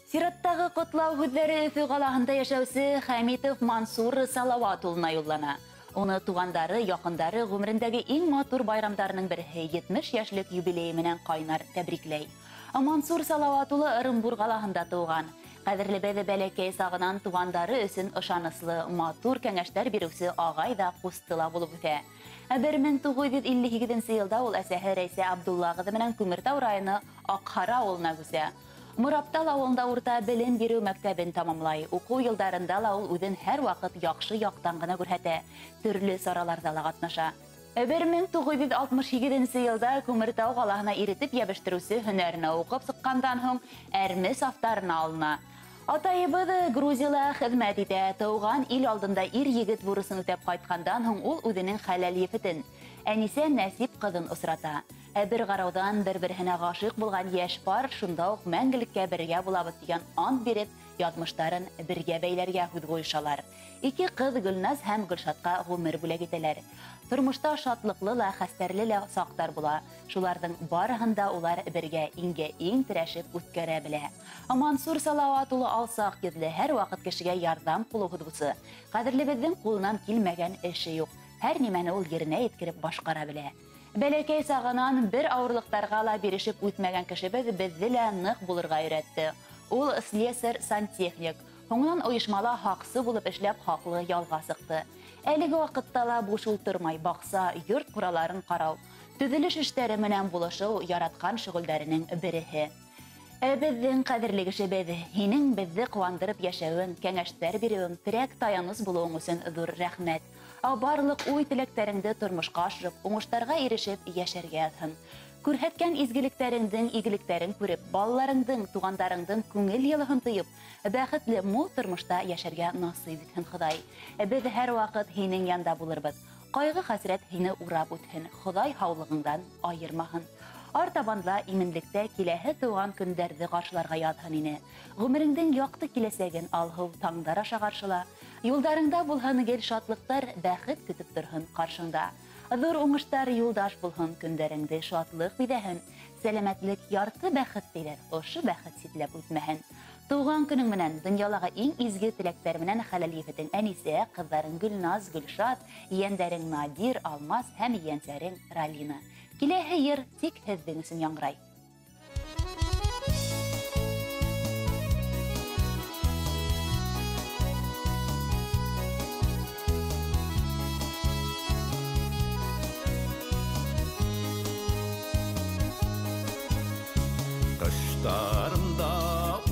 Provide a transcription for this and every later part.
Сираттағы құтлау хүддері Өфі қалағында яшәүсі Хамитов Мансур Салаватулына юллана. Оны туғандары, яқындары ғұмырындегі ең матур байрамдарының бірі 70 яшілік юбилейі менен қайнар тәбриклей. Мансур Салаватулы Ырымбур қалағында туған. Қадірлі бәді бәлекей сағынан туғандары өсін ышаныслы, матур кәңәштер берусі ағай да қустыла болып үте. 1952 елда ол әсәһі Рәйсә Абдуллағызы менен Күмертау районы Ақхара ауылына күсә. Мураптал ауылында урта білім беру мәктәбін тамамлай. Уку йылдарында ла ул үҙен һәр вакыт яҡшы яҡтан гына күрһәтә, төрлө сараларда ла ҡатнаша. 1967 елда Күмертау ҡалаһына иретеп йәбештереүсе һөнәренә уҡып сыҡҡандан һуң әрме сафтарына алына. Атайыбыҙ Грузияла хеҙмәт итә, тыуған ил алдында ир-егет бурысын үтәп ҡайтҡандан һуң ул үҙенең хәләл ефетен, Әнисә Нәсип ҡыҙын осрата. Бер ҡарауҙан бер-береһенә ғашиҡ булған йәш пар шунда уҡ мәңгелеккә бергә булабыҙ тигән ант биреп, яҙмыштарын бергә бәйләргә һүҙ ҡуйышалар. Ике ҡыҙ Гөлназ һәм Гөлшатҡа ғүмер бүләк итәләр. Тормошта шатлыҡлы ла, хәстәрле лә саҡтар була. Шуларҙың барыһында улар бергә иңгә-иң терәшеп үткәрә белә. Мансур Салаватулы алсаҡ йөҙлө, һәр ваҡыт кешегә ярҙам ҡулы һуҙыусы. Ҡәҙерлебеҙҙең ҡулынан килмәгән эше юҡ. Һәр нимәне ул еренә еткереп башҡара белә. Бәләкәй сағынан бер ауырлыҡтарға ла бирешеп үтмәгән кешебеҙ беҙҙе лә ныҡ булырға өйрәтте. Ул слесарь-сантехник. Һуңынан ойошмала һаҡсы булып эшләп хаҡлы ялға сыҡты. Әлеге ваҡытта ла буш ултырмай баҡса, йорт ҡураларын ҡарау, төҙөлөш эштәре менән булышыу яратҡан шөғөлдәренең береһе. Беҙҙең ҡәҙерле кешебеҙ, һинең беҙҙе ҡыуандырып йәшәүең, кәңәштәр биреүең, терәк таяныс булыуың өсөн ҙур рәхмәт. Барлыҡ уй-теләктәреңде тормошҡа ашырып, уңыштарға ирешеп йәшәргә яҙһын. Күрһәткән изгелектәреңдең игелектәрен күреп, балаларыңдың, туғандарыңдың күңел йылыһын тойоп, бәхетле мул тормошта йәшәргә насип итһен Хоҙай. Беҙ һәр ваҡыт һинең янда булырбыҙ. Ҡайғы-хәсрәт һине урап үтһен, Хоҙай һаулығыңдан айырмаһын. Артабанла именлектә киләһе тыуған көндәрҙе ҡаршыларға яҙһын ине. Ғүмереңдең яҡты киләсәген алһыу таңдар аша ҡаршыла. Юлдарыңда булһын гел шатлыҡтар, бәхет көтөп торһон ҡаршыңда. Ҙур уңыштар юлдаш булһын, көндәреңде шатлыҡ биҙәһен. Сәләмәтлек ярты бәхет тиҙәр, ошо бәхет ситләп үтмәһен. Тыуған көнөң менән донъялағы иң изге теләктәр менән хәләл ефетең Әнисә, ҡыҙҙарың Гөлназ, Гөлшат, ейәндәрең Надир, Алмас һәм ейәнсәрең Ралина. Киләһе йыр тик һеҙҙең өсөн яңғырай. Qışlarımda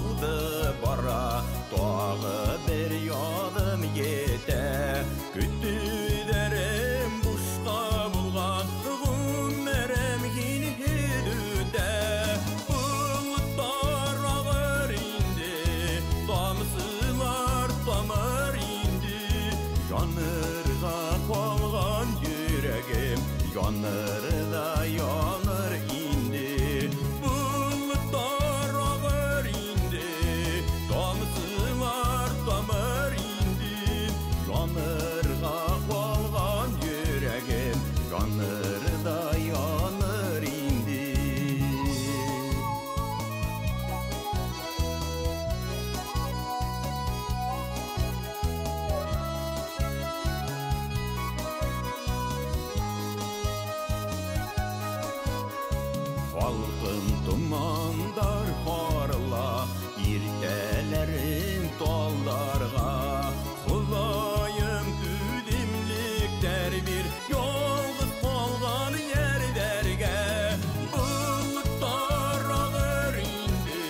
udı bara, tағы bir yadım yete. Kütülerim buşqa bulğan, ғүмерім hidüde. Bulutlar ağır indi, damsılar damır indi. Yanırga qalğan yüreğim, yanırda yanır indi. Yanır da yanır indi. Halkın tumandar harla, irtelerin dallarga. Hulayım güdimlikler bir yolda qalğan yerlərgə. Bulutlar ağır indi,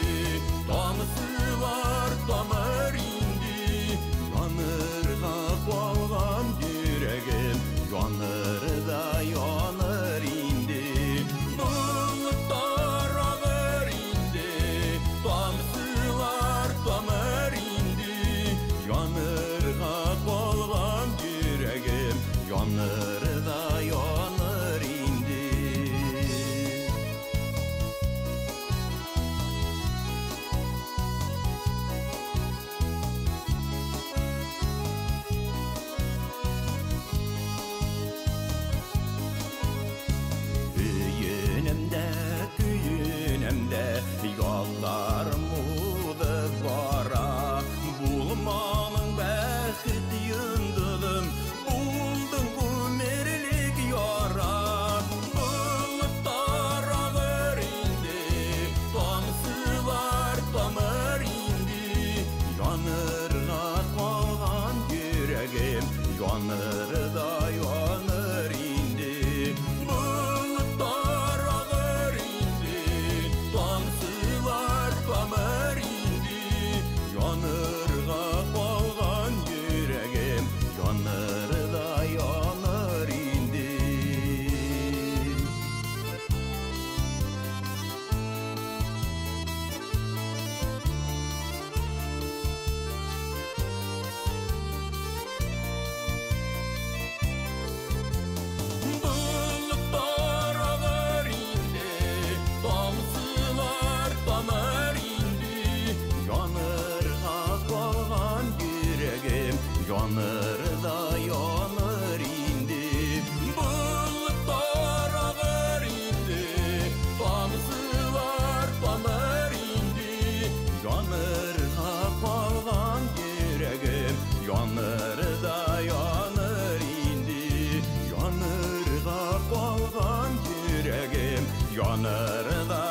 damsılar damır indi. Yanırğa qalğan yüreğim, yanır da yanır indi. Bulutlar ağır indi, Yanır da